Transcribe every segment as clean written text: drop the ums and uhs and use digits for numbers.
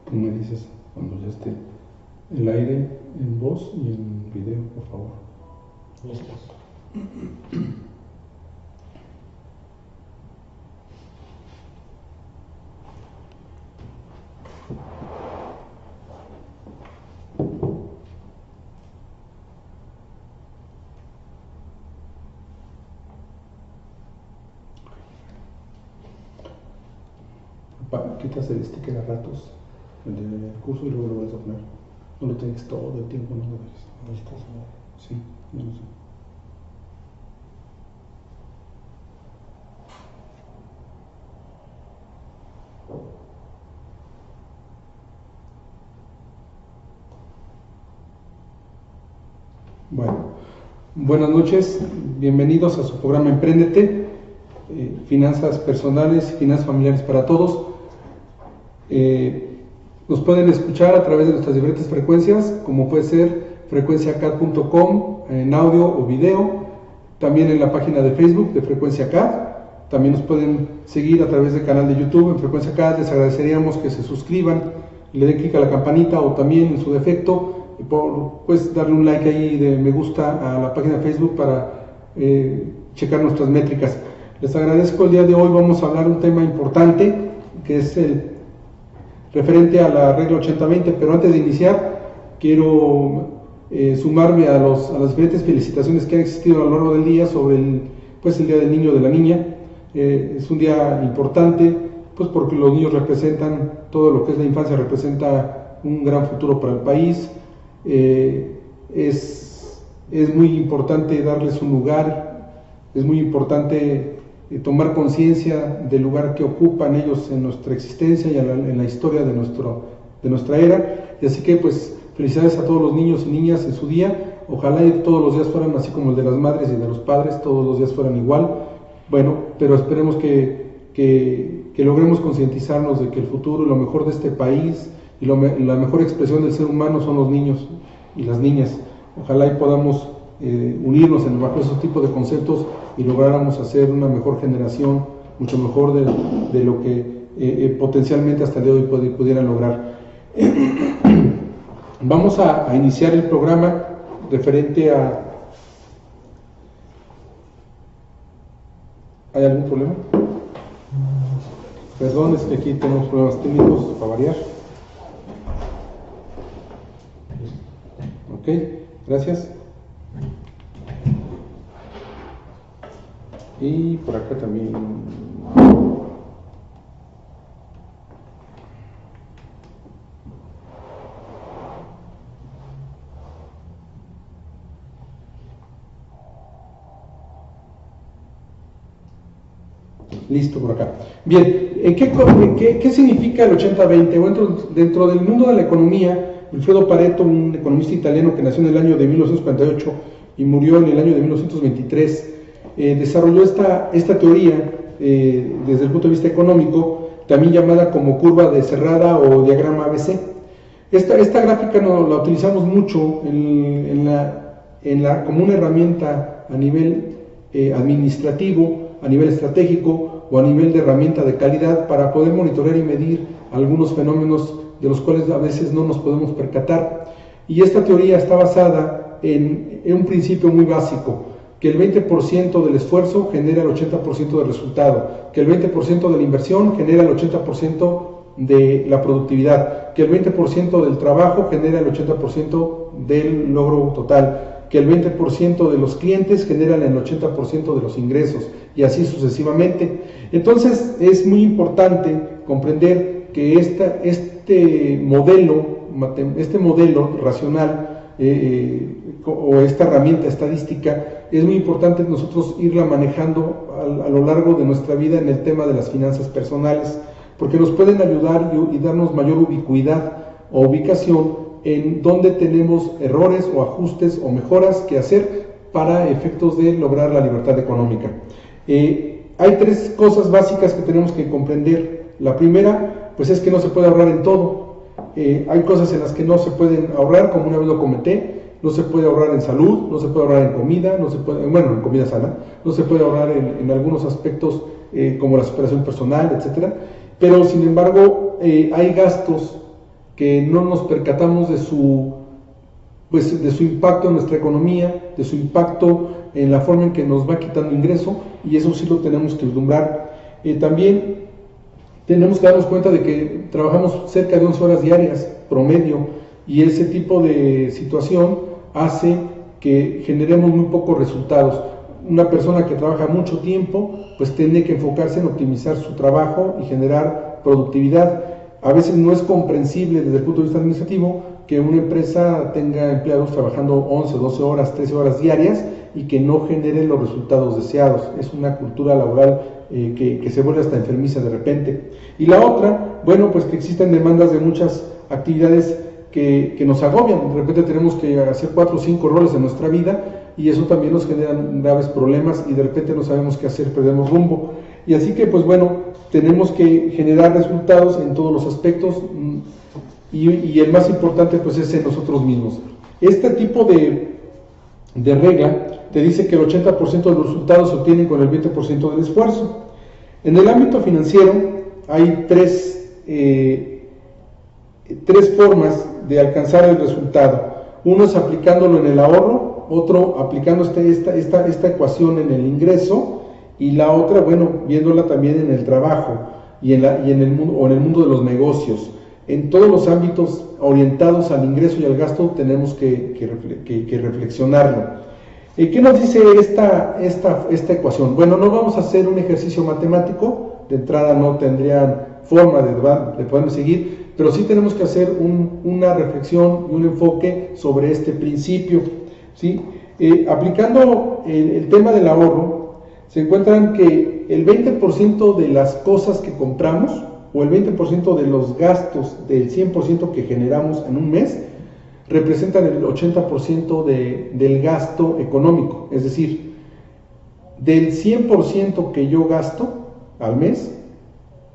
Tú me dices cuando ya esté el aire en voz y en video, por favor. Listos. Quitas el sticker a ratos del curso y luego lo vuelves a poner. No lo tienes todo el tiempo, no lo dejes. ¿Listos? Sí, yo lo sé. Bueno, buenas noches, bienvenidos a su programa Empréndete, finanzas personales y finanzas familiares para todos. Nos pueden escuchar a través de nuestras diferentes frecuencias, como puede ser frecuenciacad.com en audio o video, también en la página de Facebook de Frecuencia CAD. También nos pueden seguir a través del canal de YouTube en Frecuencia CAD. Les agradeceríamos que se suscriban y le den clic a la campanita, o también en su defecto pues darle un like ahí de me gusta a la página de Facebook para checar nuestras métricas. Les agradezco. El día de hoy vamos a hablar un tema importante que es el referente a la regla 80-20, pero antes de iniciar quiero sumarme a las diferentes felicitaciones que han existido a lo largo del día sobre el Día del Niño o de la Niña. Es un día importante pues porque los niños representan todo lo que es la infancia, representa un gran futuro para el país. Es muy importante darles un lugar, es muy importante tomar conciencia del lugar que ocupan ellos en nuestra existencia y en la historia de nuestra era. Y así que pues felicidades a todos los niños y niñas en su día. Ojalá y todos los días fueran así como el de las madres y de los padres, todos los días fueran igual. Bueno, pero esperemos que logremos concientizarnos de que el futuro y lo mejor de este país y la mejor expresión del ser humano son los niños y las niñas. Ojalá y podamos unirnos bajo esos tipos de conceptos y lográramos hacer una mejor generación, mucho mejor de lo que potencialmente hasta el día de hoy pudieran lograr. Vamos a iniciar el programa referente a... ¿Hay algún problema? Perdón, es que aquí tenemos problemas técnicos para variar. Ok, gracias. Y por acá también. Listo por acá. Bien, ¿qué significa el 80-20? Bueno, dentro del mundo de la economía, Wilfredo Pareto, un economista italiano que nació en el año de 1948 y murió en el año de 1923, desarrolló esta teoría desde el punto de vista económico, también llamada como curva de Cerrada o diagrama ABC. Esta gráfica la utilizamos mucho como una herramienta a nivel administrativo, a nivel estratégico o a nivel de herramienta de calidad para poder monitorear y medir algunos fenómenos de los cuales a veces no nos podemos percatar. Y esta teoría está basada en un principio muy básico, que el 20% del esfuerzo genera el 80% del resultado, que el 20% de la inversión genera el 80% de la productividad, que el 20% del trabajo genera el 80% del logro total, que el 20% de los clientes generan el 80% de los ingresos, y así sucesivamente. Entonces es muy importante comprender que este modelo racional o esta herramienta estadística es muy importante nosotros irla manejando a lo largo de nuestra vida en el tema de las finanzas personales, porque nos pueden ayudar y darnos mayor ubicuidad o ubicación en donde tenemos errores o ajustes o mejoras que hacer para efectos de lograr la libertad económica. Hay tres cosas básicas que tenemos que comprender. La primera, pues es que no se puede ahorrar en todo. Hay cosas en las que no se pueden ahorrar, como una vez lo comenté. No se puede ahorrar en salud, no se puede ahorrar en comida, en comida sana, no se puede ahorrar en algunos aspectos como la superación personal, etcétera. Pero sin embargo hay gastos que no nos percatamos de su impacto en nuestra economía, de su impacto en la forma en que nos va quitando ingreso, y eso sí lo tenemos que vislumbrar. También tenemos que darnos cuenta de que trabajamos cerca de 11 horas diarias promedio, y ese tipo de situación hace que generemos muy pocos resultados. Una persona que trabaja mucho tiempo pues tiene que enfocarse en optimizar su trabajo y generar productividad. A veces no es comprensible desde el punto de vista administrativo que una empresa tenga empleados trabajando 11, 12 horas, 13 horas diarias y que no generen los resultados deseados. Es una cultura laboral que se vuelve hasta enfermiza de repente. Y la otra, bueno, pues que existen demandas de muchas actividades que nos agobian. De repente tenemos que hacer 4 o 5 roles en nuestra vida, y eso también nos genera graves problemas, y de repente no sabemos qué hacer, perdemos rumbo. Y así que, pues bueno, tenemos que generar resultados en todos los aspectos, y el más importante pues es en nosotros mismos. Este tipo de regla te dice que el 80% de los resultados se obtienen con el 20% del esfuerzo. En el ámbito financiero hay tres formas de alcanzar el resultado. Uno es aplicándolo en el ahorro, otro aplicando esta ecuación en el ingreso, y la otra, bueno, viéndola también en el trabajo y en el mundo de los negocios. En todos los ámbitos orientados al ingreso y al gasto tenemos que reflexionarlo. ¿Qué nos dice esta ecuación? Bueno, no vamos a hacer un ejercicio matemático, de entrada no tendrían forma de poderme seguir, pero sí tenemos que hacer una reflexión y un enfoque sobre este principio, ¿sí? Aplicando el tema del ahorro, se encuentran que el 20% de las cosas que compramos, o el 20% de los gastos del 100% que generamos en un mes, representan el 80% del gasto económico. Es decir, del 100% que yo gasto al mes,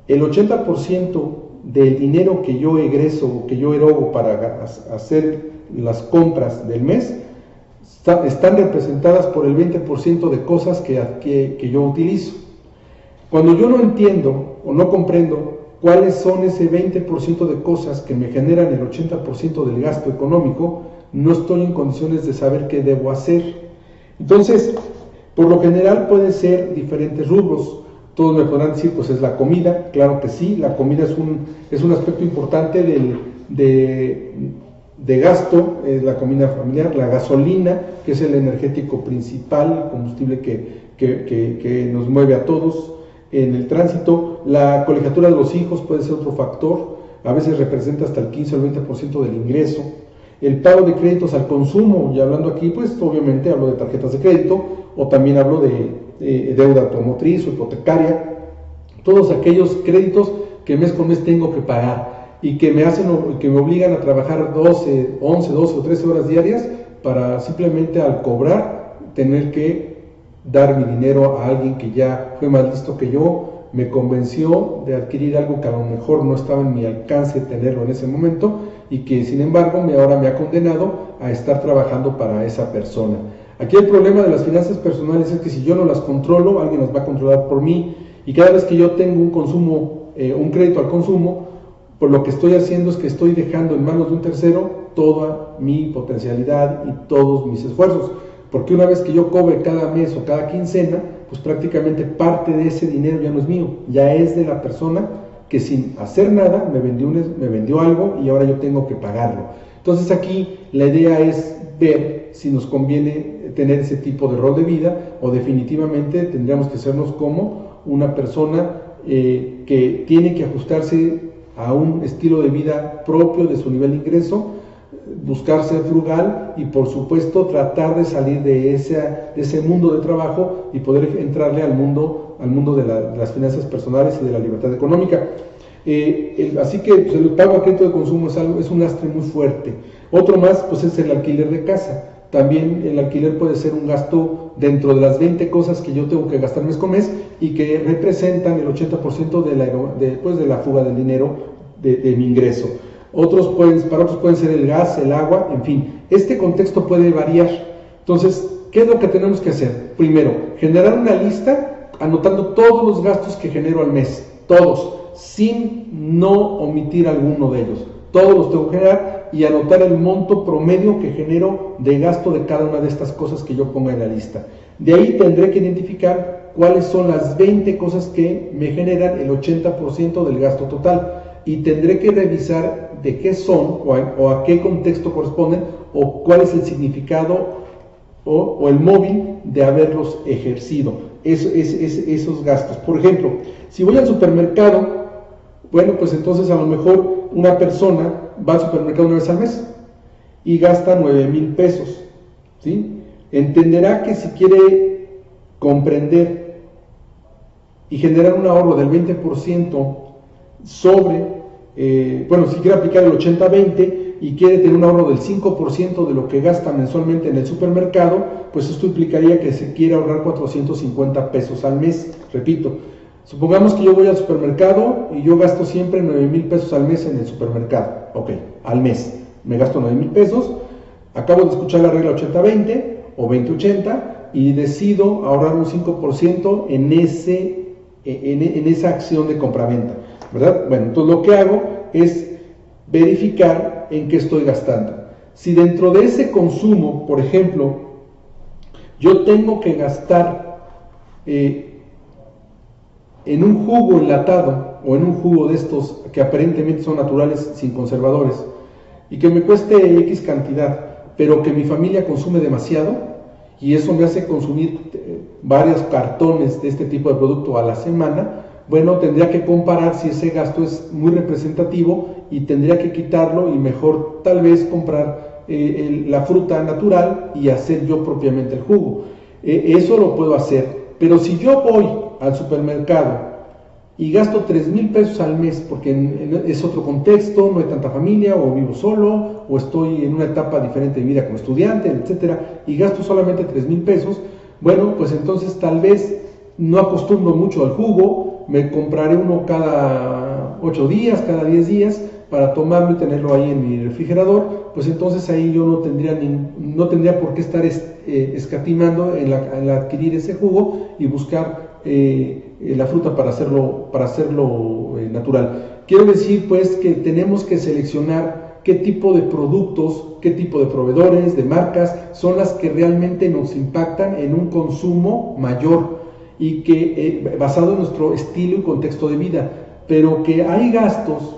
el 80% del dinero que yo egreso, que yo erogo para hacer las compras del mes, están representadas por el 20% de cosas que yo utilizo. Cuando yo no entiendo o no comprendo cuáles son ese 20% de cosas que me generan el 80% del gasto económico, no estoy en condiciones de saber qué debo hacer. Entonces, por lo general pueden ser diferentes rubros. Todos me podrán decir, pues es la comida. Claro que sí, la comida es un aspecto importante de gasto, es la comida familiar. La gasolina, que es el energético principal, el combustible que nos mueve a todos en el tránsito. La colegiatura de los hijos puede ser otro factor, a veces representa hasta el 15 o el 20% del ingreso. El pago de créditos al consumo, y hablando aquí, pues obviamente hablo de tarjetas de crédito, o también hablo de deuda automotriz o hipotecaria, todos aquellos créditos que mes con mes tengo que pagar y que me obligan a trabajar 11, 12 o 13 horas diarias para simplemente al cobrar tener que dar mi dinero a alguien que ya fue más listo que yo, me convenció de adquirir algo que a lo mejor no estaba en mi alcance tenerlo en ese momento, y que sin embargo ahora me ha condenado a estar trabajando para esa persona. Aquí el problema de las finanzas personales es que si yo no las controlo, alguien las va a controlar por mí, y cada vez que yo tengo un consumo, un crédito al consumo, pues lo que estoy haciendo es que estoy dejando en manos de un tercero toda mi potencialidad y todos mis esfuerzos, porque una vez que yo cobre cada mes o cada quincena, pues prácticamente parte de ese dinero ya no es mío, ya es de la persona que sin hacer nada me vendió algo y ahora yo tengo que pagarlo. Entonces aquí la idea es ver si nos conviene tener ese tipo de rol de vida, o definitivamente tendríamos que hacernos como una persona que tiene que ajustarse a un estilo de vida propio de su nivel de ingreso, buscar ser frugal y por supuesto tratar de salir de ese mundo de trabajo y poder entrarle al mundo de las finanzas personales y de la libertad económica. Así que pues, el pago a crédito de consumo es un lastre muy fuerte. Otro más pues es el alquiler de casa. También el alquiler puede ser un gasto dentro de las 20 cosas que yo tengo que gastar mes con mes y que representan el 80% de la fuga del dinero de mi ingreso. Para otros pueden ser el gas, el agua, en fin. Este contexto puede variar. Entonces, ¿qué es lo que tenemos que hacer? Primero, generar una lista anotando todos los gastos que genero al mes, todos, sin no omitir alguno de ellos. todos los tengo que generar y anotar el monto promedio que genero de gasto de cada una de estas cosas que yo ponga en la lista. De ahí tendré que identificar cuáles son las 20 cosas que me generan el 80% del gasto total, y tendré que revisar de qué son o a qué contexto corresponden o cuál es el significado o el móvil de haberlos ejercido, esos gastos. Por ejemplo, si voy al supermercado, bueno, pues entonces a lo mejor una persona va al supermercado una vez al mes y gasta 9,000 pesos, ¿sí? Entenderá que si quiere comprender y generar un ahorro del 20% sobre, si quiere aplicar el 80-20 y quiere tener un ahorro del 5% de lo que gasta mensualmente en el supermercado, pues esto implicaría que se quiere ahorrar 450 pesos al mes. Repito, supongamos que yo voy al supermercado y yo gasto siempre 9,000 pesos al mes en el supermercado. Ok, al mes me gasto 9,000 pesos, acabo de escuchar la regla 80-20 o 20-80 y decido ahorrar un 5% en esa acción de compraventa, ¿verdad? Bueno, entonces lo que hago es verificar en qué estoy gastando. Si dentro de ese consumo, por ejemplo, yo tengo que gastar en un jugo enlatado o en un jugo de estos que aparentemente son naturales sin conservadores y que me cueste X cantidad, pero que mi familia consume demasiado y eso me hace consumir varios cartones de este tipo de producto a la semana, bueno, tendría que comparar si ese gasto es muy representativo y tendría que quitarlo y mejor tal vez comprar la fruta natural y hacer yo propiamente el jugo. Eso lo puedo hacer, pero si yo voy al supermercado y gasto 3,000 pesos al mes porque es otro contexto, no hay tanta familia o vivo solo o estoy en una etapa diferente de vida como estudiante, etcétera, y gasto solamente 3,000 pesos, bueno, pues entonces tal vez no acostumbro mucho al jugo, me compraré uno cada 8 días, cada 10 días para tomarlo y tenerlo ahí en mi refrigerador, pues entonces ahí yo no tendría por qué estar escatimando en adquirir ese jugo y buscar la fruta para hacerlo natural. Quiero decir pues que tenemos que seleccionar qué tipo de productos, qué tipo de proveedores, de marcas son las que realmente nos impactan en un consumo mayor y que basado en nuestro estilo y contexto de vida, pero que hay gastos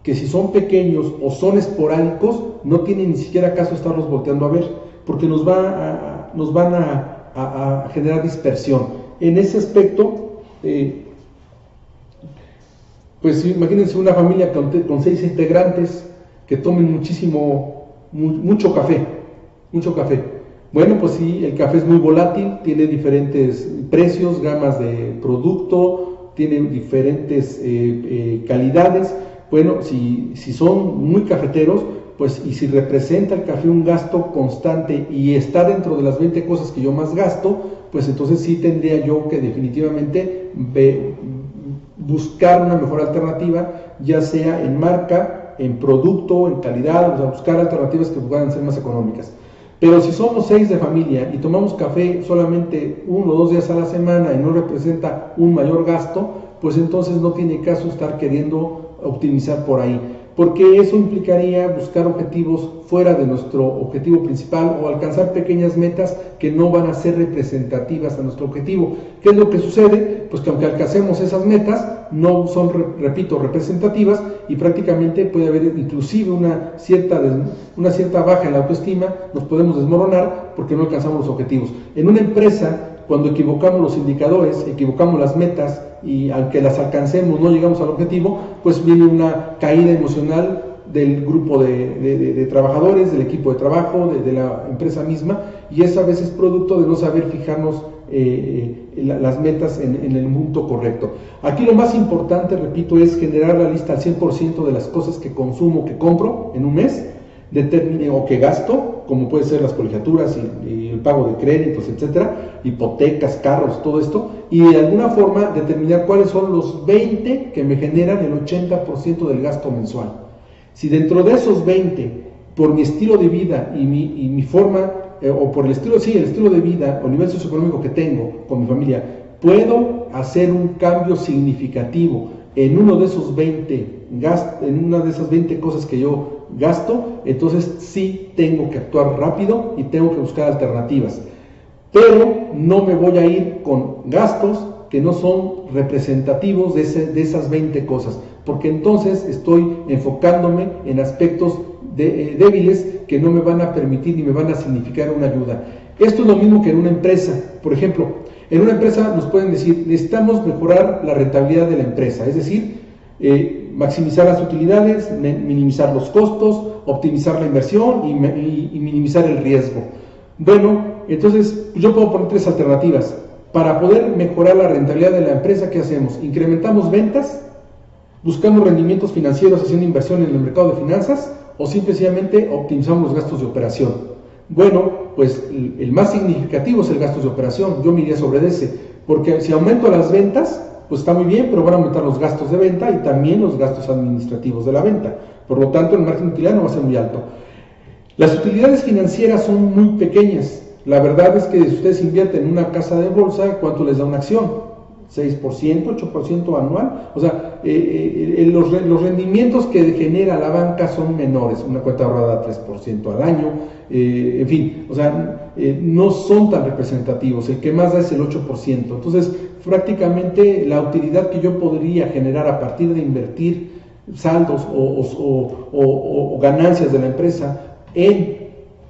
que si son pequeños o son esporádicos no tiene ni siquiera caso estarlos volteando a ver porque nos van a generar dispersión. En ese aspecto, pues imagínense una familia con 6 integrantes que tomen mucho café. Bueno, pues sí, el café es muy volátil, tiene diferentes precios, gamas de producto, tiene diferentes calidades. Bueno, si son muy cafeteros, pues y si representa el café un gasto constante y está dentro de las 20 cosas que yo más gasto, pues entonces sí tendría yo que definitivamente buscar una mejor alternativa, ya sea en marca, en producto, en calidad, o sea, buscar alternativas que puedan ser más económicas. Pero si somos 6 de familia y tomamos café solamente 1 o 2 días a la semana y no representa un mayor gasto, pues entonces no tiene caso estar queriendo optimizar por ahí, porque eso implicaría buscar objetivos fuera de nuestro objetivo principal o alcanzar pequeñas metas que no van a ser representativas a nuestro objetivo. ¿Qué es lo que sucede? Pues que aunque alcancemos esas metas, no son, repito, representativas y prácticamente puede haber inclusive una cierta baja en la autoestima, nos podemos desmoronar porque no alcanzamos los objetivos. En una empresa, cuando equivocamos los indicadores, equivocamos las metas y aunque las alcancemos no llegamos al objetivo, pues viene una caída emocional del grupo de trabajadores, del equipo de trabajo, de la empresa misma, y es a veces producto de no saber fijarnos las metas en el punto correcto. Aquí lo más importante, repito, es generar la lista al 100% de las cosas que consumo, que compro en un mes, o que gasto, como puede ser las colegiaturas y el pago de créditos, etcétera, hipotecas, carros, todo esto, y de alguna forma determinar cuáles son los 20 que me generan el 80% del gasto mensual. Si dentro de esos 20, por mi estilo de vida y mi forma, o por el estilo de vida o nivel socioeconómico que tengo con mi familia, puedo hacer un cambio significativo en uno de esos 20 en una de esas 20 cosas que yo gasto, entonces sí tengo que actuar rápido y tengo que buscar alternativas. Pero no me voy a ir con gastos que no son representativos de esas 20 cosas, porque entonces estoy enfocándome en aspectos débiles que no me van a permitir ni me van a significar una ayuda. Esto es lo mismo que en una empresa. Por ejemplo, en una empresa nos pueden decir, necesitamos mejorar la rentabilidad de la empresa, es decir, maximizar las utilidades, minimizar los costos, optimizar la inversión y minimizar el riesgo. Bueno, entonces yo puedo poner 3 alternativas. Para poder mejorar la rentabilidad de la empresa, ¿qué hacemos? Incrementamos ventas, buscamos rendimientos financieros haciendo inversión en el mercado de finanzas, o simplemente optimizamos los gastos de operación. Bueno, pues el más significativo es el gasto de operación. Yo me iría sobre ese, porque si aumento las ventas, pues está muy bien, pero van a aumentar los gastos de venta y también los gastos administrativos de la venta. Por lo tanto, el margen de utilidad no va a ser muy alto. Las utilidades financieras son muy pequeñas. La verdad es que si ustedes invierten en una casa de bolsa, ¿cuánto les da una acción? 6%, 8% anual. O sea, los rendimientos que genera la banca son menores. Una cuenta ahorrada 3% al año. En fin, o sea, no son tan representativos. El que más da es el 8%. Entonces, prácticamente la utilidad que yo podría generar a partir de invertir saldos o ganancias de la empresa en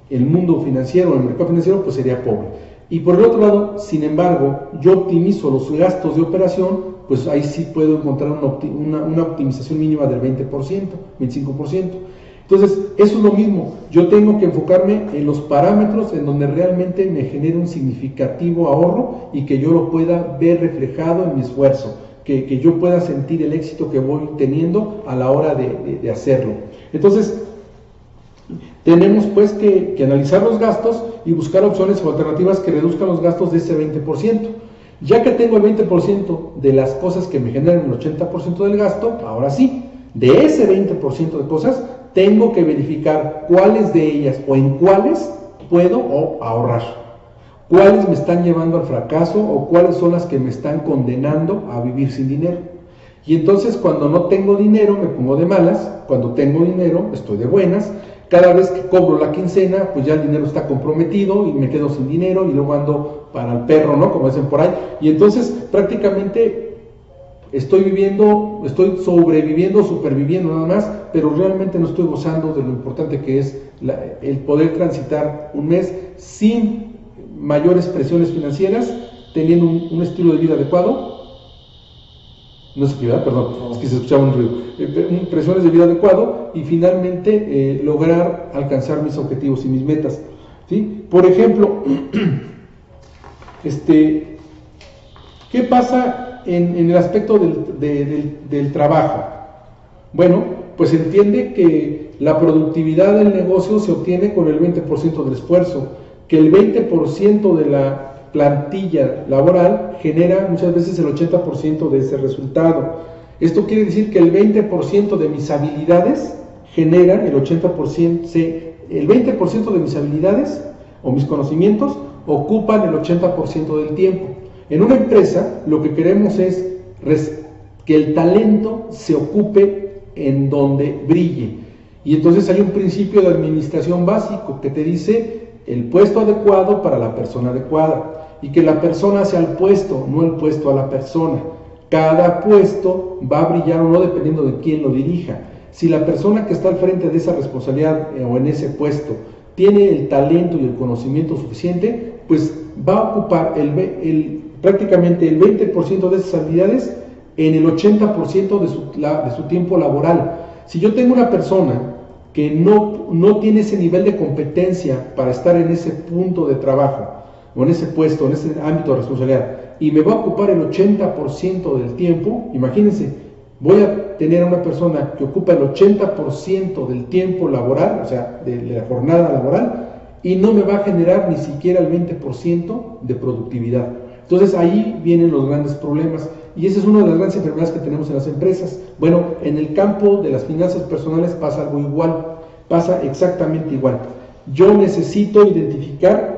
el mundo financiero, en el mercado financiero, pues sería pobre. Y por el otro lado, sin embargo, yo optimizo los gastos de operación, pues ahí sí puedo encontrar una optimización mínima del 20%, 25%. Entonces, eso es lo mismo. Yo tengo que enfocarme en los parámetros en donde realmente me genere un significativo ahorro y que yo lo pueda ver reflejado en mi esfuerzo, que yo pueda sentir el éxito que voy teniendo a la hora de hacerlo. Entonces, tenemos pues que analizar los gastos y buscar opciones o alternativas que reduzcan los gastos de ese 20%. Ya que tengo el 20% de las cosas que me generan el 80% del gasto, ahora sí, de ese 20% de cosas, tengo que verificar cuáles de ellas o en cuáles puedo ahorrar. Cuáles me están llevando al fracaso o cuáles son las que me están condenando a vivir sin dinero. Y entonces cuando no tengo dinero me pongo de malas, cuando tengo dinero estoy de buenas. Cada vez que cobro la quincena, pues ya el dinero está comprometido y me quedo sin dinero y luego ando para el perro, ¿no? Como dicen por ahí. Y entonces prácticamente estoy sobreviviendo, superviviendo nada más, pero realmente no estoy gozando de lo importante que es el poder transitar un mes sin mayores presiones financieras, teniendo un estilo de vida adecuado. No sé qué, perdón, es que se escuchaba un ruido. Presiones de vida adecuado y finalmente lograr alcanzar mis objetivos y mis metas, ¿sí? Por ejemplo, ¿qué pasa en el aspecto del trabajo? Bueno, pues se entiende que la productividad del negocio se obtiene con el 20% del esfuerzo, que el 20% de la plantilla laboral genera muchas veces el 80% de ese resultado. Esto quiere decir que el 20% de mis habilidades generan el 80%, el 20% de mis habilidades o mis conocimientos ocupan el 80% del tiempo. En una empresa lo que queremos es que el talento se ocupe en donde brille. Y entonces hay un principio de administración básico que te dice el puesto adecuado para la persona adecuada. Y que la persona sea el puesto, no el puesto a la persona. Cada puesto va a brillar o no dependiendo de quién lo dirija. Si la persona que está al frente de esa responsabilidad o en ese puesto tiene el talento y el conocimiento suficiente, pues va a ocupar prácticamente el 20% de esas habilidades en el 80% de su tiempo laboral. Si yo tengo una persona que no tiene ese nivel de competencia para estar en ese punto de trabajo, o en ese puesto, en ese ámbito de responsabilidad, y me va a ocupar el 80% del tiempo, imagínense, voy a tener a una persona que ocupa el 80% del tiempo laboral, o sea, de la jornada laboral, y no me va a generar ni siquiera el 20% de productividad. Entonces ahí vienen los grandes problemas, y esa es una de las grandes enfermedades que tenemos en las empresas. Bueno, en el campo de las finanzas personales pasa algo igual, pasa exactamente igual. Yo necesito identificar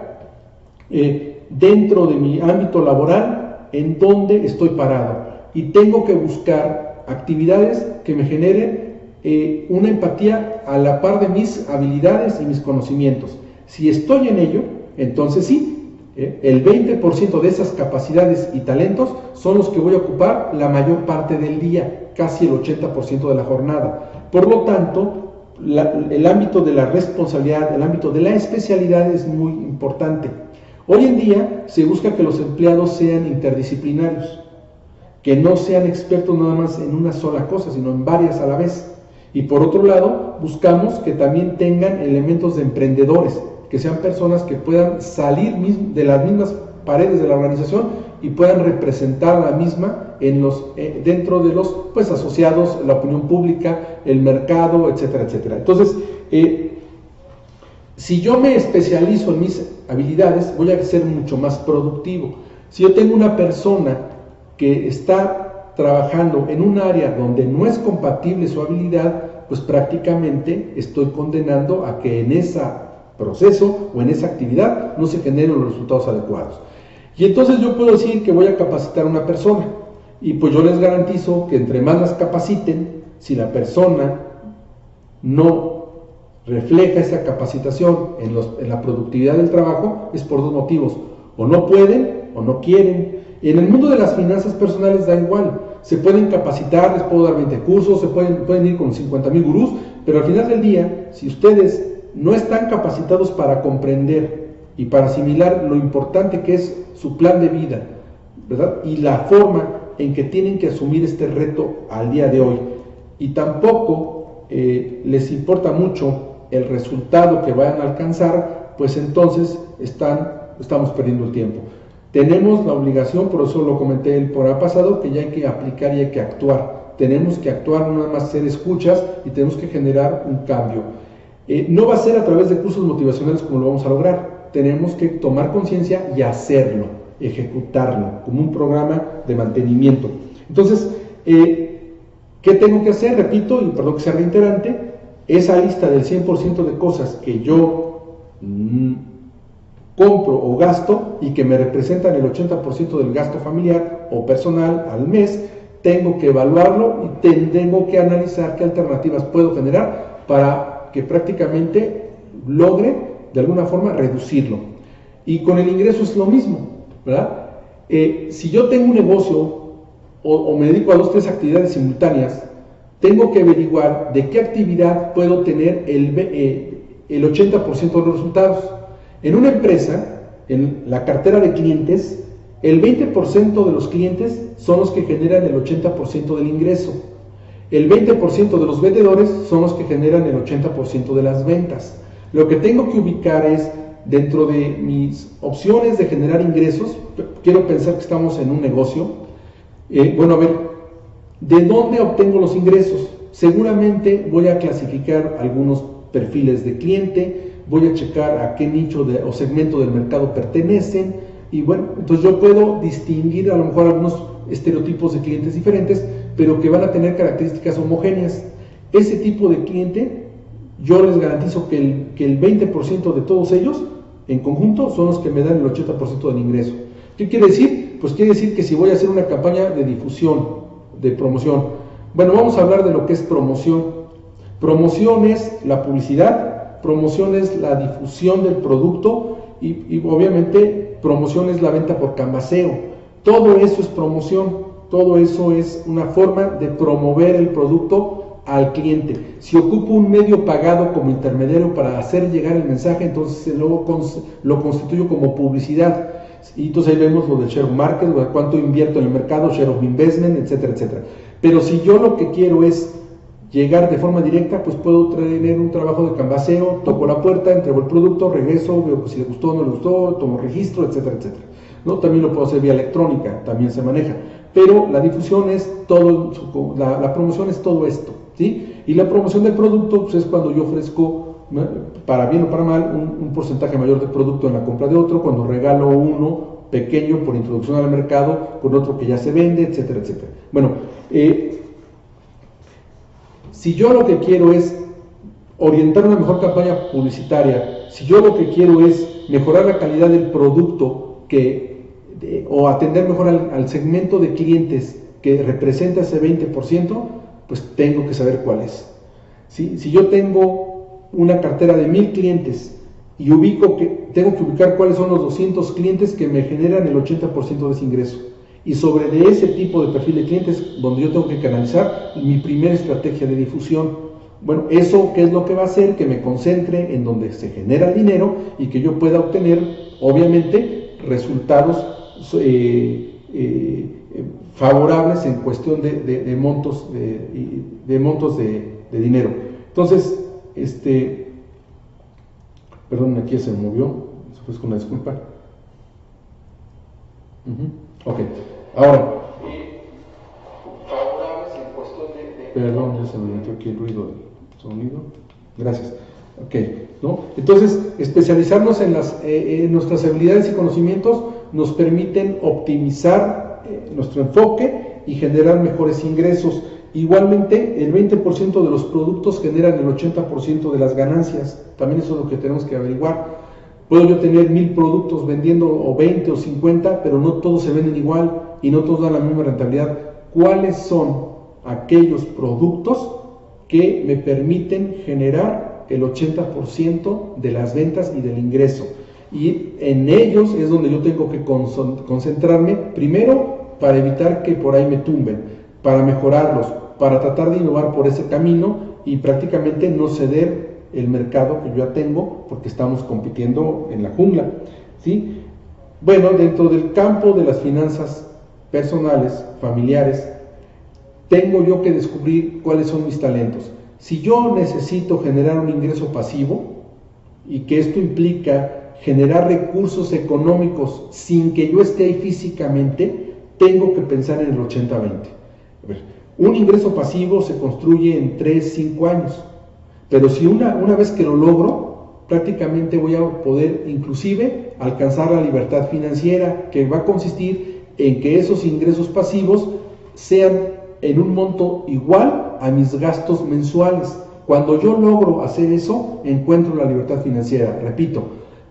dentro de mi ámbito laboral en dónde estoy parado y tengo que buscar actividades que me generen una empatía a la par de mis habilidades y mis conocimientos. Si estoy en ello, entonces sí, el 20% de esas capacidades y talentos son los que voy a ocupar la mayor parte del día, casi el 80% de la jornada. Por lo tanto, el ámbito de la responsabilidad, el ámbito de la especialidad es muy importante. Hoy en día se busca que los empleados sean interdisciplinarios, que no sean expertos nada más en una sola cosa, sino en varias a la vez. Y por otro lado, buscamos que también tengan elementos de emprendedores, que sean personas que puedan salir de las mismas paredes de la organización y puedan representar a la misma dentro de los asociados, la opinión pública, el mercado, etcétera, etcétera. Entonces, si yo me especializo en mis habilidades, voy a ser mucho más productivo. Si yo tengo una persona que está trabajando en un área donde no es compatible su habilidad, pues prácticamente estoy condenando a que en ese proceso o en esa actividad no se generen los resultados adecuados. Y entonces yo puedo decir que voy a capacitar a una persona, y pues yo les garantizo que entre más las capaciten, si la persona no refleja esa capacitación en la productividad del trabajo, es por dos motivos: o no pueden o no quieren. En el mundo de las finanzas personales da igual, se pueden capacitar, les puedo dar 20 cursos, pueden ir con 50,000 gurús, pero al final del día, si ustedes no están capacitados para comprender y para asimilar lo importante que es su plan de vida, ¿verdad?, y la forma en que tienen que asumir este reto al día de hoy, y tampoco les importa mucho el resultado que vayan a alcanzar, pues entonces estamos perdiendo el tiempo. Tenemos la obligación, por eso lo comenté el programa pasado, que ya hay que aplicar y hay que actuar. Tenemos que actuar, no nada más ser escuchas, y tenemos que generar un cambio. No va a ser a través de cursos motivacionales como lo vamos a lograr. Tenemos que tomar conciencia y hacerlo, ejecutarlo, como un programa de mantenimiento. Entonces, ¿qué tengo que hacer? Repito, y perdón que sea reiterante, esa lista del 100% de cosas que yo compro o gasto y que me representan el 80% del gasto familiar o personal al mes, tengo que evaluarlo y tengo que analizar qué alternativas puedo generar para que prácticamente logre de alguna forma reducirlo. Y con el ingreso es lo mismo, ¿verdad? Si yo tengo un negocio o me dedico a 2 o 3 actividades simultáneas, tengo que averiguar de qué actividad puedo tener el 80% de los resultados. En una empresa, en la cartera de clientes, el 20% de los clientes son los que generan el 80% del ingreso. El 20% de los vendedores son los que generan el 80% de las ventas. Lo que tengo que ubicar es, dentro de mis opciones de generar ingresos, quiero pensar que estamos en un negocio, bueno, a ver, ¿de dónde obtengo los ingresos? Seguramente voy a clasificar algunos perfiles de cliente, voy a checar a qué nicho o segmento del mercado pertenecen, y bueno, entonces yo puedo distinguir a lo mejor algunos estereotipos de clientes diferentes, pero que van a tener características homogéneas. Ese tipo de cliente, yo les garantizo que el 20% de todos ellos, en conjunto, son los que me dan el 80% del ingreso. ¿Qué quiere decir? Pues quiere decir que si voy a hacer una campaña de difusión, de promoción, bueno, vamos a hablar de lo que es promoción. Promoción es la publicidad, promoción es la difusión del producto y obviamente promoción es la venta por canvaseo. Todo eso es promoción. Todo eso es una forma de promover el producto al cliente. Si ocupo un medio pagado como intermediario para hacer llegar el mensaje, entonces luego lo constituyo como publicidad. Y entonces ahí vemos lo del share of market, cuánto invierto en el mercado, share of investment, etcétera, etcétera. Pero si yo lo que quiero es llegar de forma directa, pues puedo tener un trabajo de canvaseo, toco la puerta, entrego el producto, regreso, veo si le gustó o no le gustó, tomo registro, etcétera, etcétera, ¿no? También lo puedo hacer vía electrónica, también se maneja. Pero la difusión es todo, la promoción es todo esto, ¿sí? Y la promoción del producto, pues es cuando yo ofrezco, para bien o para mal, un porcentaje mayor de producto en la compra de otro, cuando regalo uno pequeño por introducción al mercado con otro que ya se vende, etcétera, etcétera. Bueno, si yo lo que quiero es orientar una mejor campaña publicitaria, si yo lo que quiero es mejorar la calidad del producto o atender mejor al segmento de clientes que representa ese 20%, pues tengo que saber cuál es. ¿Sí? Si yo tengo una cartera de 1000 clientes y tengo que ubicar cuáles son los 200 clientes que me generan el 80% de ese ingreso. Y sobre de ese tipo de perfil de clientes, donde yo tengo que canalizar mi primera estrategia de difusión. Bueno, ¿eso qué es lo que va a hacer? Que me concentre en donde se genera el dinero y que yo pueda obtener, obviamente, resultados favorables en cuestión de montos de dinero. Entonces, perdón, aquí se me movió, se ofrezco una disculpa. Ok, ahora, favorables en cuestión perdón, ya se me metió aquí el ruido del sonido. Gracias. Ok, ¿no? Entonces, especializarnos en nuestras habilidades y conocimientos nos permiten optimizar nuestro enfoque y generar mejores ingresos. Igualmente, el 20% de los productos generan el 80% de las ganancias. También eso es lo que tenemos que averiguar. Puedo yo tener 1000 productos vendiendo, o 20 o 50, pero no todos se venden igual y no todos dan la misma rentabilidad. ¿Cuáles son aquellos productos que me permiten generar el 80% de las ventas y del ingreso? Y en ellos es donde yo tengo que concentrarme, primero para evitar que por ahí me tumben, para mejorarlos, para tratar de innovar por ese camino y prácticamente no ceder el mercado que yo ya tengo, porque estamos compitiendo en la jungla, ¿sí? Bueno, dentro del campo de las finanzas personales, familiares, tengo yo que descubrir cuáles son mis talentos. Si yo necesito generar un ingreso pasivo, y que esto implica generar recursos económicos sin que yo esté ahí físicamente, tengo que pensar en el 80-20. Un ingreso pasivo se construye en 3-5 años. Pero si una vez que lo logro, prácticamente voy a poder inclusive alcanzar la libertad financiera, que va a consistir en que esos ingresos pasivos sean en un monto igual a mis gastos mensuales. Cuando yo logro hacer eso, encuentro la libertad financiera. Repito,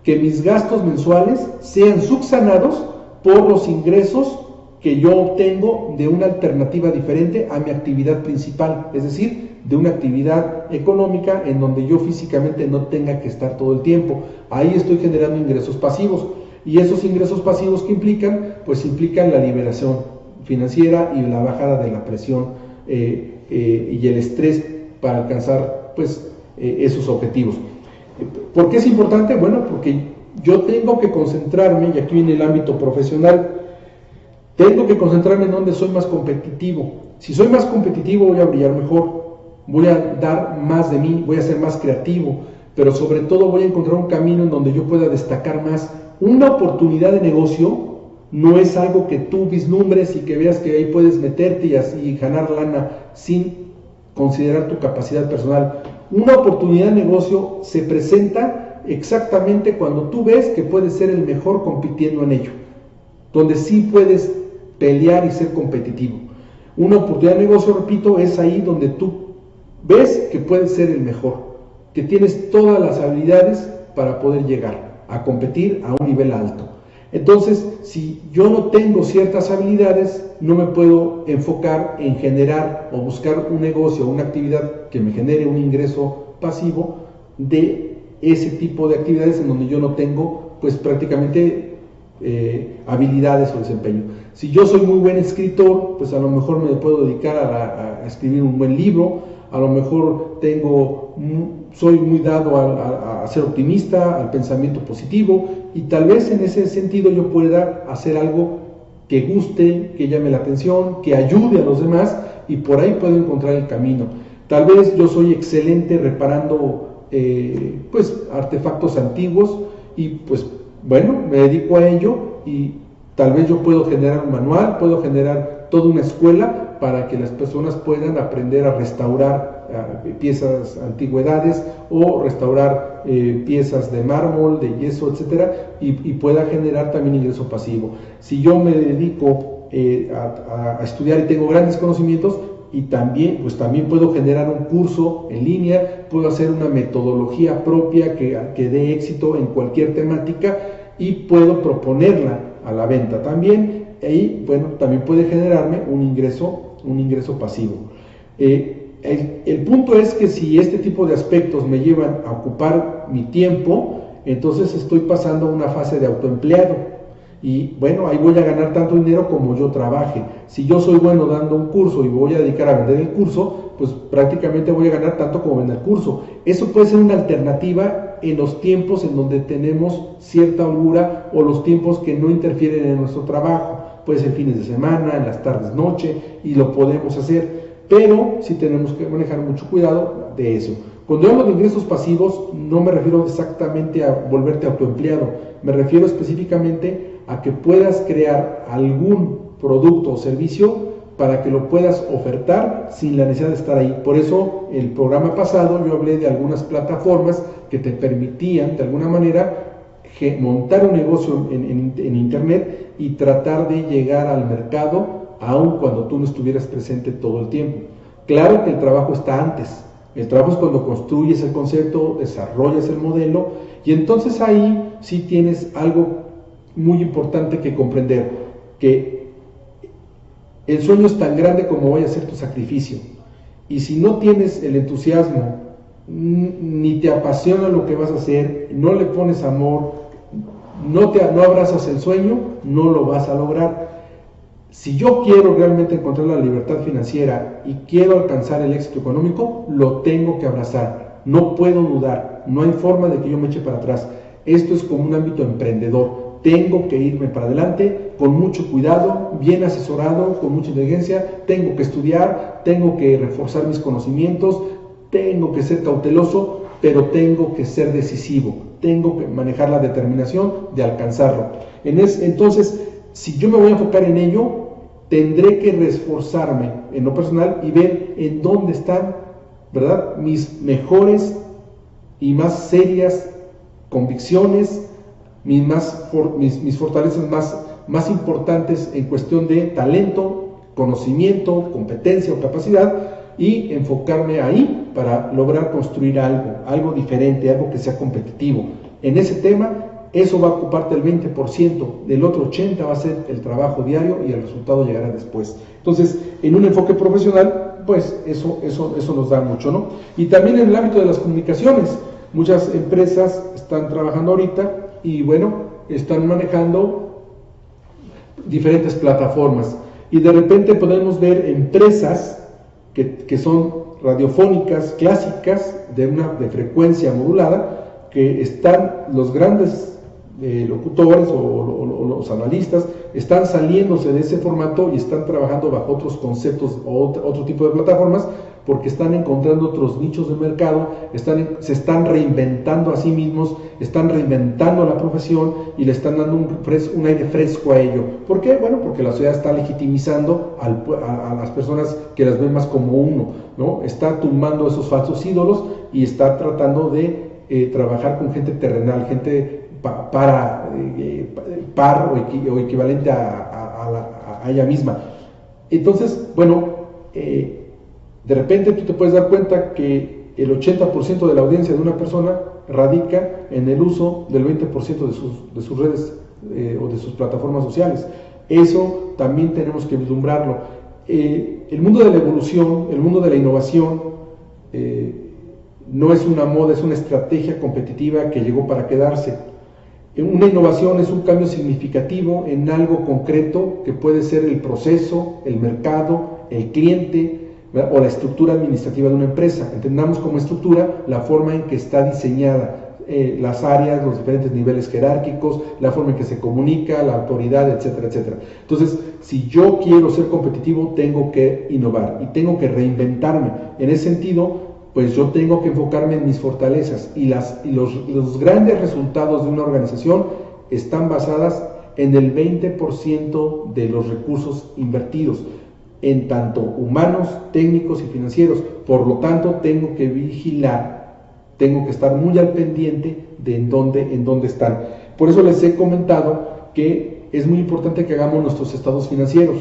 que mis gastos mensuales sean subsanados por los ingresos que yo obtengo de una alternativa diferente a mi actividad principal, es decir, de una actividad económica en donde yo físicamente no tenga que estar todo el tiempo. Ahí estoy generando ingresos pasivos, y esos ingresos pasivos que implican, pues implican la liberación financiera y la bajada de la presión y el estrés para alcanzar pues esos objetivos. ¿Por qué es importante? Bueno, porque yo tengo que concentrarme, y aquí viene el ámbito profesional, tengo que concentrarme en donde soy más competitivo. Si soy más competitivo, voy a brillar mejor, voy a dar más de mí, voy a ser más creativo, pero sobre todo voy a encontrar un camino en donde yo pueda destacar más. Una oportunidad de negocio no es algo que tú vislumbres y que veas que ahí puedes meterte y ganar lana sin considerar tu capacidad personal. Una oportunidad de negocio se presenta exactamente cuando tú ves que puedes ser el mejor compitiendo en ello, donde sí puedes pelear y ser competitivo. Una oportunidad de negocio, repito, es ahí donde tú ves que puedes ser el mejor, que tienes todas las habilidades para poder llegar a competir a un nivel alto. Entonces, si yo no tengo ciertas habilidades, no me puedo enfocar en generar o buscar un negocio o una actividad que me genere un ingreso pasivo de ese tipo de actividades en donde yo no tengo pues prácticamente habilidades o desempeño. Si yo soy muy buen escritor, pues a lo mejor me puedo dedicar a escribir un buen libro. A lo mejor soy muy dado a ser optimista, al pensamiento positivo, y tal vez en ese sentido yo pueda hacer algo que guste, que llame la atención, que ayude a los demás, y por ahí puedo encontrar el camino. Tal vez yo soy excelente reparando pues artefactos antiguos, y pues bueno, me dedico a ello, y tal vez yo puedo generar un manual, puedo generar toda una escuela para que las personas puedan aprender a restaurar piezas antigüedades, o restaurar piezas de mármol, de yeso, etcétera, y pueda generar también ingreso pasivo. Si yo me dedico a estudiar y tengo grandes conocimientos, y también puedo generar un curso en línea, puedo hacer una metodología propia que dé éxito en cualquier temática, y puedo proponerla a la venta. También ahí, bueno, también puede generarme un ingreso pasivo. El punto es que si este tipo de aspectos me llevan a ocupar mi tiempo, entonces estoy pasando a una fase de autoempleado. Y bueno, ahí voy a ganar tanto dinero como yo trabaje. Si yo soy bueno dando un curso y voy a dedicar a vender el curso, pues prácticamente voy a ganar tanto como vender el curso. Eso puede ser una alternativa en los tiempos en donde tenemos cierta holgura o los tiempos que no interfieren en nuestro trabajo. Puede ser fines de semana, en las tardes, noche, y lo podemos hacer. Pero sí tenemos que manejar mucho cuidado de eso. Cuando hablo de ingresos pasivos, no me refiero exactamente a volverte autoempleado. Me refiero específicamente a que puedas crear algún producto o servicio para que lo puedas ofertar sin la necesidad de estar ahí. Por eso, el programa pasado yo hablé de algunas plataformas que te permitían, de alguna manera, montar un negocio en Internet y tratar de llegar al mercado, aun cuando tú no estuvieras presente todo el tiempo. Claro que el trabajo está antes. El trabajo es cuando construyes el concepto, desarrollas el modelo, y entonces ahí sí tienes algo muy importante que comprender, que el sueño es tan grande como vaya a ser tu sacrificio, y si no tienes el entusiasmo, ni te apasiona lo que vas a hacer, no le pones amor, no abrazas el sueño, no lo vas a lograr. Si yo quiero realmente encontrar la libertad financiera y quiero alcanzar el éxito económico, lo tengo que abrazar, no puedo dudar, no hay forma de que yo me eche para atrás. Esto es como un ámbito emprendedor. Tengo que irme para adelante con mucho cuidado, bien asesorado, con mucha inteligencia. Tengo que estudiar, tengo que reforzar mis conocimientos, tengo que ser cauteloso, pero tengo que ser decisivo. Tengo que manejar la determinación de alcanzarlo. Entonces, si yo me voy a enfocar en ello, tendré que reforzarme en lo personal y ver en dónde están, ¿verdad?, mis mejores y más serias convicciones, mis fortalezas más importantes en cuestión de talento, conocimiento, competencia o capacidad, y enfocarme ahí para lograr construir algo diferente, algo que sea competitivo. En ese tema, eso va a ocuparte el 20%, del otro 80% va a ser el trabajo diario y el resultado llegará después. Entonces, en un enfoque profesional, pues eso nos da mucho, ¿no? Y también en el ámbito de las comunicaciones, muchas empresas están trabajando ahorita y bueno, están manejando diferentes plataformas, y de repente podemos ver empresas que son radiofónicas clásicas de frecuencia modulada, que están los grandes locutores o los analistas están saliéndose de ese formato y están trabajando bajo otros conceptos o otro tipo de plataformas, porque están encontrando otros nichos de mercado, se están reinventando a sí mismos, están reinventando la profesión y le están dando un aire fresco a ello. ¿Por qué? Bueno, porque la sociedad está legitimizando a las personas que las ven más como uno, ¿no? Está tumbando esos falsos ídolos y está tratando de trabajar con gente terrenal, gente par o equivalente a ella misma. Entonces, bueno, de repente tú te puedes dar cuenta que el 80% de la audiencia de una persona radica en el uso del 20% de sus redes o de sus plataformas sociales. Eso también tenemos que vislumbrarlo. El mundo de la evolución, el mundo de la innovación, no es una moda, es una estrategia competitiva que llegó para quedarse. Una innovación es un cambio significativo en algo concreto que puede ser el proceso, el mercado, el cliente, ¿verdad?, o la estructura administrativa de una empresa. Entendamos como estructura la forma en que está diseñada, las áreas, los diferentes niveles jerárquicos, la forma en que se comunica, la autoridad, etcétera, etcétera. Entonces, si yo quiero ser competitivo, tengo que innovar y tengo que reinventarme. En ese sentido, pues yo tengo que enfocarme en mis fortalezas, y los grandes resultados de una organización están basadas en el 20% de los recursos invertidos, en tanto humanos, técnicos y financieros. Por lo tanto, tengo que vigilar, tengo que estar muy al pendiente de en dónde están. Por eso les he comentado que es muy importante que hagamos nuestros estados financieros,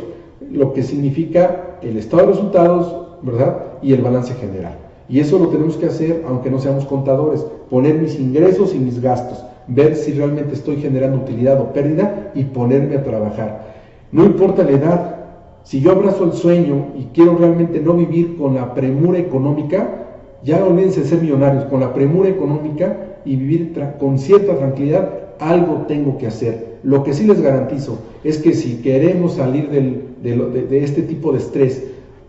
lo que significa el estado de resultados, ¿verdad?, y el balance general. Y eso lo tenemos que hacer aunque no seamos contadores, poner mis ingresos y mis gastos, ver si realmente estoy generando utilidad o pérdida y ponerme a trabajar. No importa la edad, si yo abrazo el sueño y quiero realmente no vivir con la premura económica, ya olvídense de ser millonarios, con la premura económica y vivir con cierta tranquilidad, algo tengo que hacer. Lo que sí les garantizo es que si queremos salir de este tipo de estrés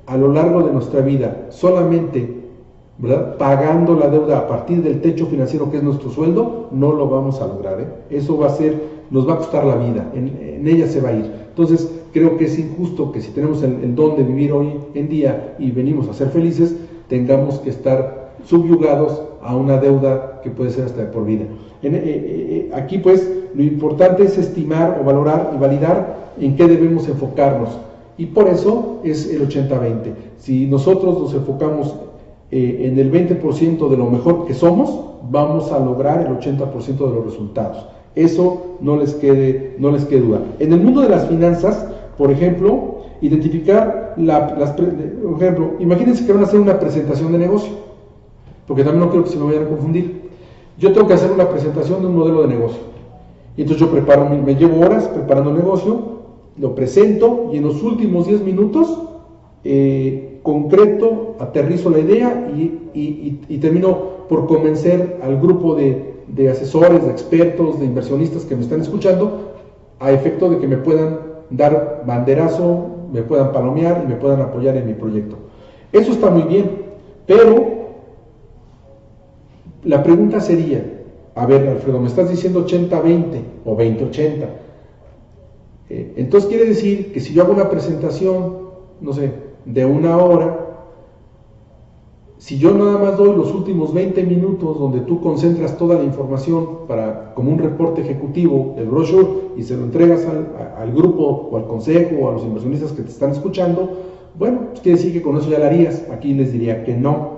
a lo largo de nuestra vida, solamente, ¿verdad?, pagando la deuda a partir del techo financiero que es nuestro sueldo, no lo vamos a lograr, ¿eh? Eso va a ser, nos va a costar la vida, en ella se va a ir. Entonces creo que es injusto que si tenemos el don de vivir hoy en día y venimos a ser felices, tengamos que estar subyugados a una deuda que puede ser hasta de por vida. Aquí pues lo importante es estimar o valorar y validar en qué debemos enfocarnos, y por eso es el 80-20. Si nosotros nos enfocamos en el 20% de lo mejor que somos, vamos a lograr el 80% de los resultados. Eso no les quede duda. En el mundo de las finanzas, por ejemplo, identificar por ejemplo, imagínense que van a hacer una presentación de negocio, porque también no quiero que se me vayan a confundir. Yo tengo que hacer una presentación de un modelo de negocio, y entonces yo me llevo horas preparando el negocio, lo presento y en los últimos 10 minutos concreto, aterrizo la idea y termino por convencer al grupo de asesores, de expertos, de inversionistas que me están escuchando, a efecto de que me puedan dar banderazo, me puedan palomear y me puedan apoyar en mi proyecto. Eso está muy bien, pero la pregunta sería, a ver, Alfredo, me estás diciendo 80-20 o 20-80. Entonces quiere decir que si yo hago una presentación, no sé, de 1 hora, si yo nada más doy los últimos 20 minutos donde tú concentras toda la información como un reporte ejecutivo, el brochure, y se lo entregas al grupo o al consejo o a los inversionistas que te están escuchando, bueno, pues quiere decir que con eso ya lo harías. Aquí les diría que no.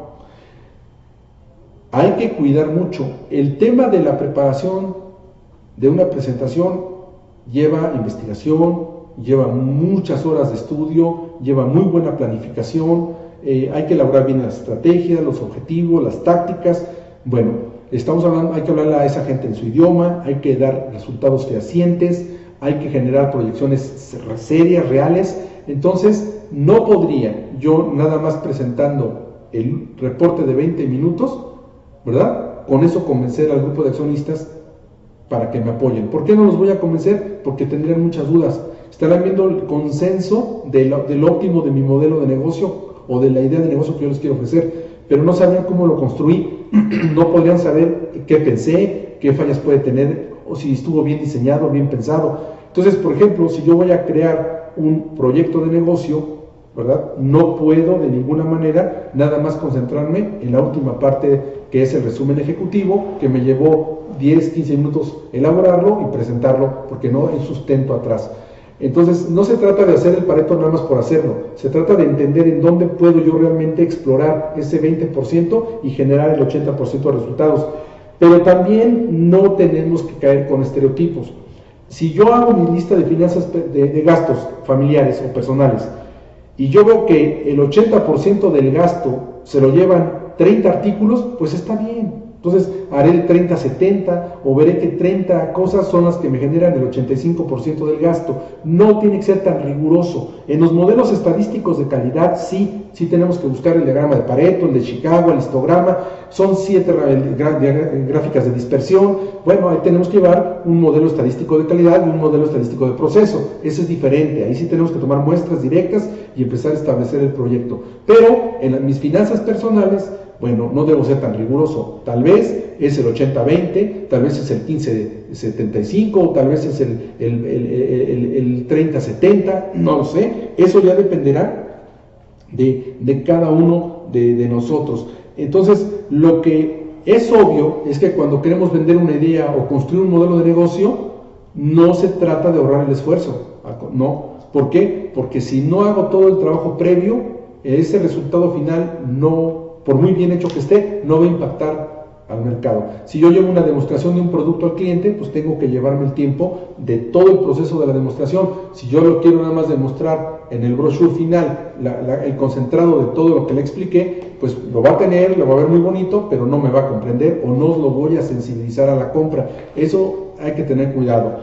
Hay que cuidar mucho. El tema de la preparación de una presentación lleva investigación, lleva muchas horas de estudio, lleva muy buena planificación, hay que elaborar bien las estrategias, los objetivos, las tácticas. Bueno, estamos hablando, hay que hablarle a esa gente en su idioma, hay que dar resultados fehacientes, hay que generar proyecciones serias, reales. Entonces, no podría yo nada más presentando el reporte de 20 minutos, ¿verdad?, con eso convencer al grupo de accionistas para que me apoyen. ¿Por qué no los voy a convencer? Porque tendrían muchas dudas. Estarán viendo el consenso del óptimo de mi modelo de negocio o de la idea de negocio que yo les quiero ofrecer, pero no sabrían cómo lo construí, no podrían saber qué pensé, qué fallas puede tener, o si estuvo bien diseñado, bien pensado. Entonces, por ejemplo, si yo voy a crear un proyecto de negocio, ¿verdad?, no puedo de ninguna manera nada más concentrarme en la última parte, que es el resumen ejecutivo, que me llevó 10, 15 minutos elaborarlo y presentarlo, porque no hay sustento atrás. Entonces, no se trata de hacer el Pareto nada más por hacerlo, se trata de entender en dónde puedo yo realmente explorar ese 20% y generar el 80% de resultados. Pero también no tenemos que caer con estereotipos. Si yo hago mi lista de finanzas de gastos familiares o personales, y yo veo que el 80% del gasto se lo llevan 30 artículos, pues está bien. Entonces haré el 30-70 o veré que 30 cosas son las que me generan el 85% del gasto. No tiene que ser tan riguroso. En los modelos estadísticos de calidad sí tenemos que buscar el diagrama de Pareto, el de Chicago, el histograma. Son 7 gráficas de dispersión. Bueno, ahí tenemos que llevar un modelo estadístico de calidad y un modelo estadístico de proceso. Eso es diferente. Ahí sí tenemos que tomar muestras directas y empezar a establecer el proyecto. Pero en mis finanzas personales, bueno, no debo ser tan riguroso. Tal vez es el 80-20, tal vez es el 15-75, tal vez es el 30-70, no lo sé. Eso ya dependerá de cada uno de nosotros. Entonces, lo que es obvio es que cuando queremos vender una idea o construir un modelo de negocio, no se trata de ahorrar el esfuerzo. No. ¿Por qué? Porque si no hago todo el trabajo previo, ese resultado final no, por muy bien hecho que esté, no va a impactar al mercado. Si yo llevo una demostración de un producto al cliente, pues tengo que llevarme el tiempo de todo el proceso de la demostración. Si yo lo quiero nada más demostrar en el brochure final, el concentrado de todo lo que le expliqué, pues lo va a tener, lo va a ver muy bonito, pero no me va a comprender o no lo voy a sensibilizar a la compra. Eso hay que tener cuidado.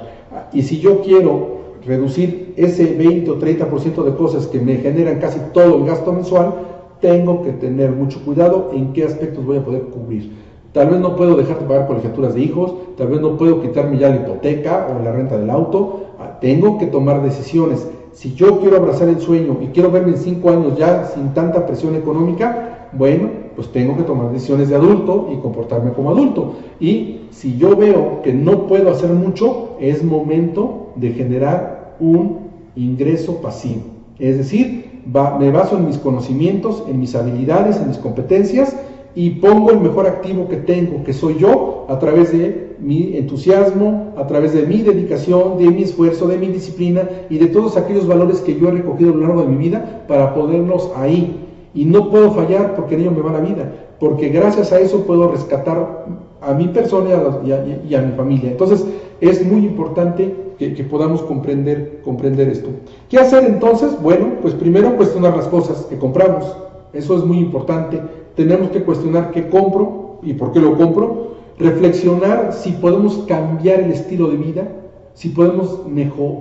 Y si yo quiero reducir ese 20 o 30% de cosas que me generan casi todo el gasto mensual, tengo que tener mucho cuidado en qué aspectos voy a poder cubrir. Tal vez no puedo dejar de pagar colegiaturas de hijos, tal vez no puedo quitarme ya la hipoteca o la renta del auto, tengo que tomar decisiones. Si yo quiero abrazar el sueño y quiero verme en 5 años ya sin tanta presión económica, bueno, pues tengo que tomar decisiones de adulto y comportarme como adulto. Y si yo veo que no puedo hacer mucho, es momento de generar un ingreso pasivo. Es decir, me baso en mis conocimientos, en mis habilidades, en mis competencias y pongo el mejor activo que tengo, que soy yo, a través de mi entusiasmo, a través de mi dedicación, de mi esfuerzo, de mi disciplina y de todos aquellos valores que yo he recogido a lo largo de mi vida para ponerlos ahí. Y no puedo fallar porque en ello me va la vida, porque gracias a eso puedo rescatar a mi persona y a mi familia. Entonces es muy importante que podamos comprender esto. ¿Qué hacer entonces? Bueno, pues primero cuestionar las cosas que compramos, eso es muy importante. Tenemos que cuestionar qué compro y por qué lo compro, reflexionar si podemos cambiar el estilo de vida, si podemos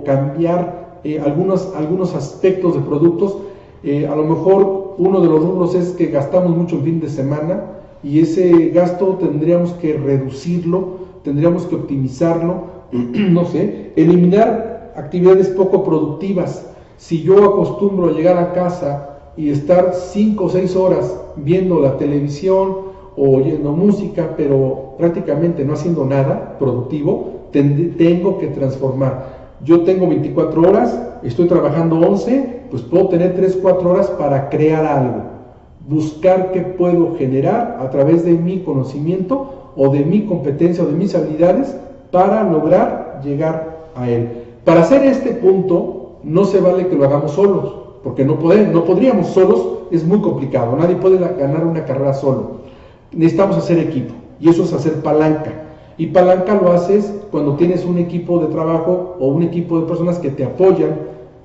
cambiar algunos aspectos de productos. A lo mejor uno de los rubros es que gastamos mucho el fin de semana y ese gasto tendríamos que reducirlo, tendríamos que optimizarlo, no sé, eliminar actividades poco productivas. Si yo acostumbro a llegar a casa y estar 5 o 6 horas viendo la televisión o oyendo música, pero prácticamente no haciendo nada productivo, tengo que transformar. Yo tengo 24 horas, estoy trabajando 11, pues puedo tener 3, 4 horas para crear algo. Buscar qué puedo generar a través de mi conocimiento o de mi competencia o de mis habilidades para lograr llegar a él. Para hacer este punto, no se vale que lo hagamos solos, porque no podríamos solos, es muy complicado, nadie puede ganar una carrera solo. Necesitamos hacer equipo, y eso es hacer palanca. Y palanca lo haces cuando tienes un equipo de trabajo o un equipo de personas que te apoyan,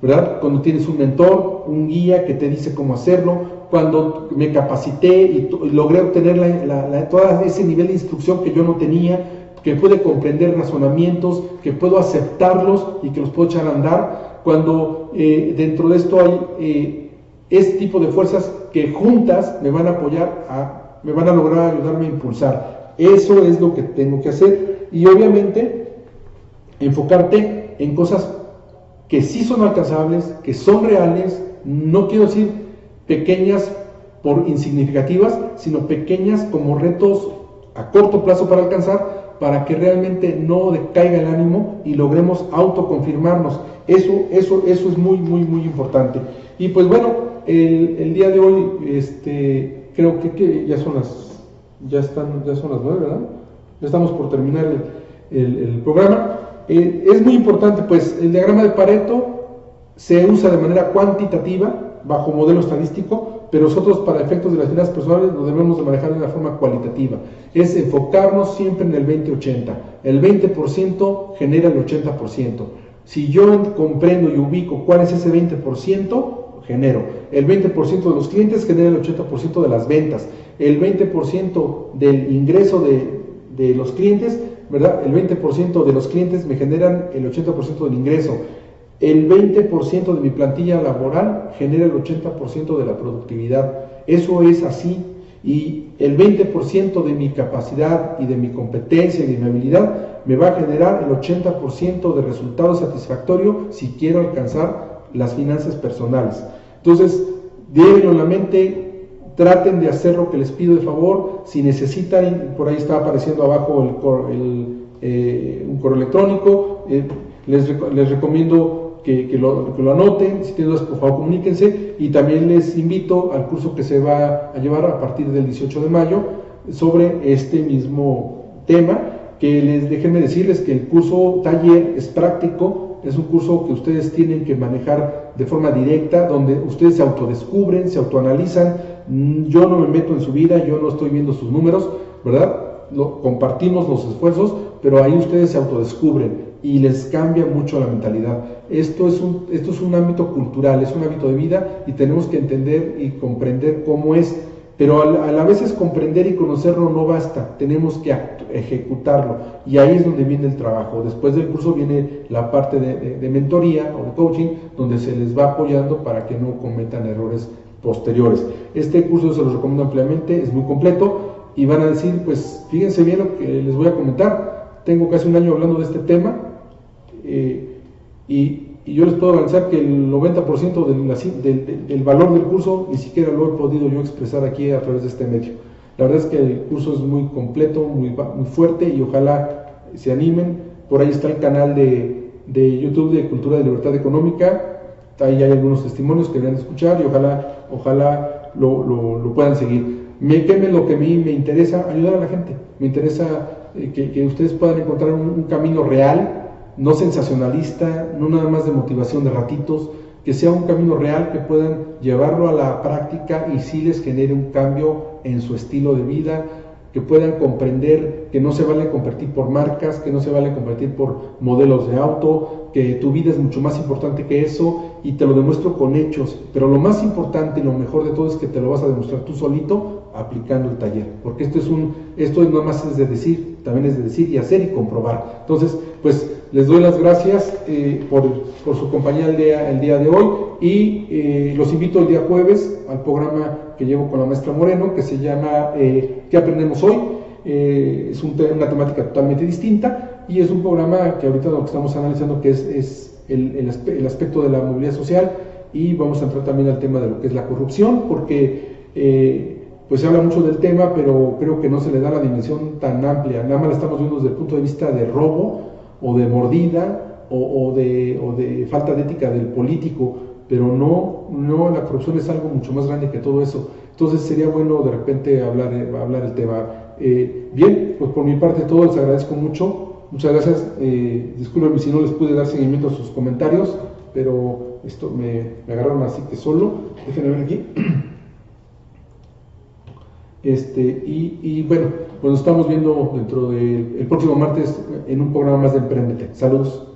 ¿verdad? Cuando tienes un mentor, un guía que te dice cómo hacerlo, cuando me capacité y logré obtener todo ese nivel de instrucción que yo no tenía, que pude comprender razonamientos, que puedo aceptarlos y que los puedo echar a andar, cuando dentro de esto hay este tipo de fuerzas que juntas me van a apoyar, me van a lograr ayudarme a impulsar. Eso es lo que tengo que hacer y obviamente enfocarte en cosas que sí son alcanzables, que son reales, no quiero decir pequeñas por insignificativas, sino pequeñas como retos a corto plazo para alcanzar, para que realmente no decaiga el ánimo y logremos autoconfirmarnos. Eso es muy, muy, muy importante. Y pues bueno, el día de hoy, creo que ya son las 9, ¿verdad? Ya estamos por terminar el programa. Es muy importante, pues, el diagrama de Pareto se usa de manera cuantitativa, bajo modelo estadístico, pero nosotros para efectos de las finanzas personales lo debemos de manejar de una forma cualitativa. Es enfocarnos siempre en el 20-80. El 20% genera el 80%. Si yo comprendo y ubico cuál es ese 20%, genero. El 20% de los clientes genera el 80% de las ventas. El 20% del ingreso de los clientes, ¿verdad? El 20% de los clientes me generan el 80% del ingreso. El 20% de mi plantilla laboral genera el 80% de la productividad. Eso es así. Y el 20% de mi capacidad y de mi competencia y de mi habilidad me va a generar el 80% de resultado satisfactorio si quiero alcanzar las finanzas personales. Entonces, llévenlo en la mente, traten de hacer lo que les pido de favor. Si necesitan, por ahí está apareciendo abajo un correo electrónico, les recomiendo que lo anoten. Si tienen dudas, por favor comuníquense, y también les invito al curso que se va a llevar a partir del 18 de mayo sobre este mismo tema, que déjenme decirles que el curso taller es práctico, es un curso que ustedes tienen que manejar de forma directa, donde ustedes se autodescubren, se autoanalizan. Yo no me meto en su vida, yo no estoy viendo sus números, ¿verdad? Compartimos los esfuerzos, pero ahí ustedes se autodescubren y les cambia mucho la mentalidad. Esto es un ámbito cultural, es un hábito de vida y tenemos que entender y comprender cómo es. pero a la vez es comprender y conocerlo no basta, tenemos que ejecutarlo, y ahí es donde viene el trabajo. Después del curso viene la parte de mentoría o de coaching, donde se les va apoyando para que no cometan errores posteriores. Este curso se los recomiendo ampliamente, es muy completo, y van a decir, pues fíjense bien lo que les voy a comentar, tengo casi un año hablando de este tema, y yo les puedo avanzar que el 90% del valor del curso ni siquiera lo he podido yo expresar aquí a través de este medio. La verdad es que el curso es muy completo, muy fuerte, y ojalá se animen. Por ahí está el canal de YouTube de Cultura de Libertad Económica, ahí hay algunos testimonios que deberían escuchar, y ojalá lo puedan seguir. Lo que a mí me interesa, ayudar a la gente, me interesa que ustedes puedan encontrar un camino real, no sensacionalista, no nada más de motivación de ratitos, que sea un camino real, que puedan llevarlo a la práctica y sí les genere un cambio en su estilo de vida, que puedan comprender que no se vale competir por marcas, que no se vale competir por modelos de auto, que tu vida es mucho más importante que eso, y te lo demuestro con hechos. Pero lo más importante y lo mejor de todo es que te lo vas a demostrar tú solito aplicando el taller, porque esto no más es de decir, también es de decir y hacer y comprobar. Entonces, pues les doy las gracias por su compañía el día de hoy, y los invito el día jueves al programa que llevo con la maestra Moreno, que se llama ¿Qué aprendemos hoy? Es una temática totalmente distinta, y es un programa que ahorita lo que estamos analizando, que es el aspecto de la movilidad social, y vamos a entrar también al tema de lo que es la corrupción, porque pues se habla mucho del tema, pero creo que no se le da la dimensión tan amplia. Nada más la estamos viendo desde el punto de vista de robo, o de mordida, o de falta de ética del político, pero no, la corrupción es algo mucho más grande que todo eso. Entonces sería bueno de repente hablar el tema. Bien, pues por mi parte todo, les agradezco mucho, muchas gracias. Disculpen si no les pude dar seguimiento a sus comentarios, pero esto me agarraron así que solo. Déjenme ver aquí. Y bueno, pues nos estamos viendo dentro del próximo martes en un programa más de Emprendete. Saludos.